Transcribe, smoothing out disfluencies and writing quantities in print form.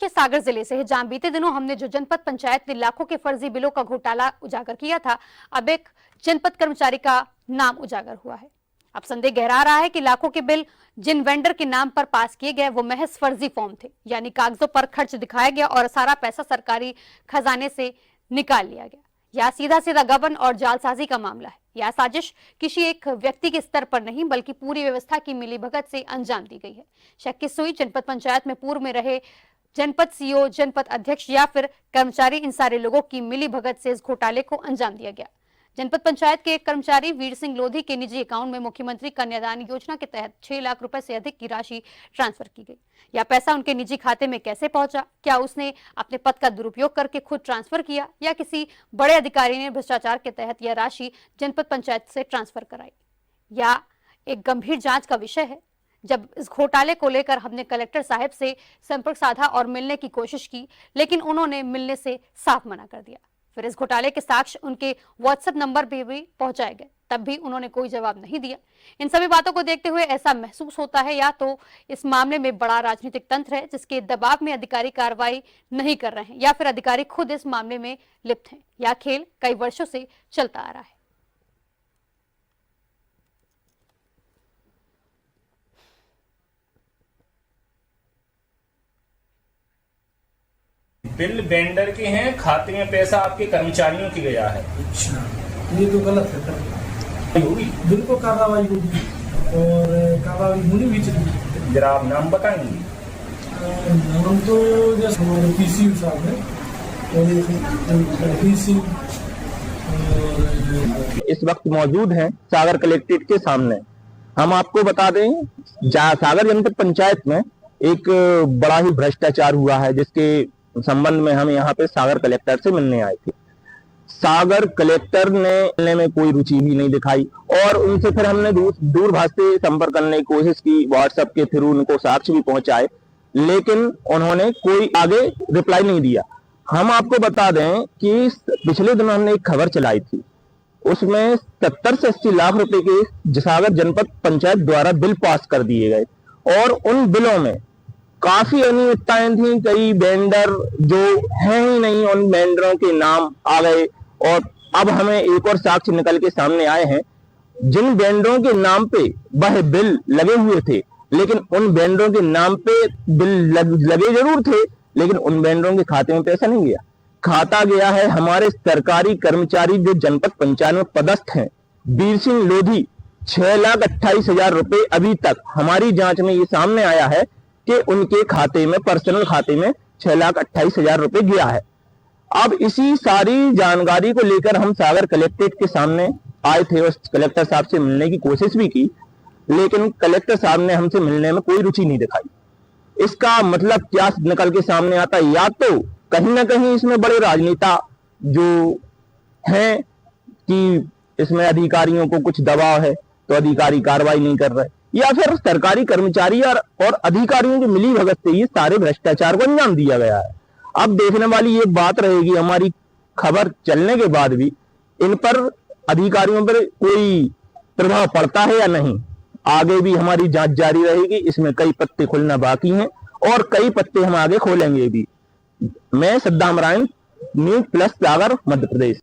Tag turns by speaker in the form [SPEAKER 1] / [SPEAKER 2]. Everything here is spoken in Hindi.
[SPEAKER 1] सागर जिले से है, जहां बीते दिनों हमने जो जनपद पंचायत ने लाखों के फर्जी बिलों का घोटाला उजागर किया था, अब एक जनपद कर्मचारी का नाम उजागर हुआ है। अब संदेह गहरा रहा है कि लाखों के बिल जिन वेंडर के नाम पर पास किए गए वो महज फर्जी फॉर्म थे, यानी कागजों पर खर्च दिखाया गया और सारा पैसा सरकारी खजाने से निकाल लिया गया। यह सीधा सीधा गबन और जालसाजी का मामला है। यह साजिश किसी एक व्यक्ति के स्तर पर नहीं बल्कि पूरी व्यवस्था की मिलीभगत से अंजाम दी गई है। शक की सुई जनपद पंचायत में पूर्व में रहे जनपद सीईओ, जनपद अध्यक्ष या फिर कर्मचारी, इन सारे लोगों की मिलीभगत से इस घोटाले को अंजाम दिया गया। जनपद पंचायत के एक कर्मचारी वीर सिंह लोधी के निजी अकाउंट में मुख्यमंत्री कन्यादान योजना के तहत 6 लाख रुपए से अधिक की राशि ट्रांसफर की गई। यह पैसा उनके निजी खाते में कैसे पहुंचा? क्या उसने अपने पद का दुरुपयोग करके खुद ट्रांसफर किया या किसी बड़े अधिकारी ने भ्रष्टाचार के तहत यह राशि जनपद पंचायत से ट्रांसफर कराई? यह एक गंभीर जांच का विषय है। जब इस घोटाले को लेकर हमने कलेक्टर साहब से संपर्क साधा और मिलने की कोशिश की, लेकिन उन्होंने मिलने से साफ मना कर दिया। फिर इस घोटाले के साक्ष्य उनके व्हाट्सएप नंबर पे भी पहुंचाए गए, तब भी उन्होंने कोई जवाब नहीं दिया। इन सभी बातों को देखते हुए ऐसा महसूस होता है या तो इस मामले में बड़ा राजनीतिक तंत्र है जिसके दबाव में अधिकारी कार्रवाई नहीं कर रहे हैं, या फिर अधिकारी खुद इस मामले में लिप्त हैं। यह खेल कई वर्षों से चलता आ रहा है।
[SPEAKER 2] बिल वेंडर के हैं, खाते में पैसा आपके कर्मचारियों की गया है।
[SPEAKER 3] अच्छा, ये तो गलत है।
[SPEAKER 2] होगी
[SPEAKER 3] बिल को कार्रवाई होगी और कार्रवाई होनी भी चाहिए।
[SPEAKER 2] जरा आप नाम बताएंगे?
[SPEAKER 3] नाम तो जैसे हमारे पीसी साहब है और पीसी
[SPEAKER 4] इस वक्त मौजूद हैं सागर कलेक्ट्रेट के सामने। हम आपको बता दें, सागर जनपद पंचायत में एक बड़ा ही भ्रष्टाचार हुआ है, जिसके संबंध में हम यहाँ पे सागर कलेक्टर से मिलने आए थे। सागर कलेक्टर ने मिलने में कोई रुचि भी नहीं दिखाई और उनसे फिर हमने दूरभाष से संपर्क करने की कोशिश की, व्हाट्सएप के थ्रू उनको साक्ष्य भी पहुंचाए, लेकिन उन्होंने कोई आगे रिप्लाई नहीं दिया। हम आपको बता दें कि पिछले दिनों हमने एक खबर चलाई थी, उसमें 70 से 80 लाख रुपए के सागर जनपद पंचायत द्वारा बिल पास कर दिए गए और उन बिलों में काफी अनियमितताएं थी। कई वेंडर जो हैं ही नहीं, उन वेंडरों के नाम आ गए और अब हमें एक और साक्ष्य निकल के सामने आए हैं। जिन वेंडरों के नाम पे वह बिल लगे हुए थे, लेकिन उन वेंडरों के नाम पे बिल लगे जरूर थे, लेकिन उन वेंडरों के खाते में पैसा नहीं गया। खाता गया है हमारे सरकारी कर्मचारी जो जनपद पंचायत में पदस्थ हैं, वीर सिंह लोधी। 6,28,000 रुपए अभी तक हमारी जांच में ये सामने आया है कि उनके खाते में, पर्सनल खाते में 6,28,000 रुपए गया है। अब इसी सारी जानकारी को लेकर हम सागर कलेक्ट्रेट के सामने आए थे और कलेक्टर साहब से मिलने की कोशिश भी की, लेकिन कलेक्टर साहब ने हमसे मिलने में कोई रुचि नहीं दिखाई। इसका मतलब क्या निकल के सामने आता है? या तो कहीं ना कहीं इसमें बड़े राजनेता जो हैं कि इसमें अधिकारियों को कुछ दबाव है तो अधिकारी कार्रवाई नहीं कर रहे, या फिर सरकारी कर्मचारी और अधिकारियों की मिलीभगत से ये सारे भ्रष्टाचार को अंजाम दिया गया है। अब देखने वाली ये बात रहेगी, हमारी खबर चलने के बाद भी इन पर अधिकारियों पर कोई प्रभाव पड़ता है या नहीं। आगे भी हमारी जांच जारी रहेगी, इसमें कई पत्ते खुलना बाकी हैं और कई पत्ते हम आगे खोलेंगे भी। मैं सद्दाम रायन, न्यूज़ प्लस सागर, मध्य प्रदेश।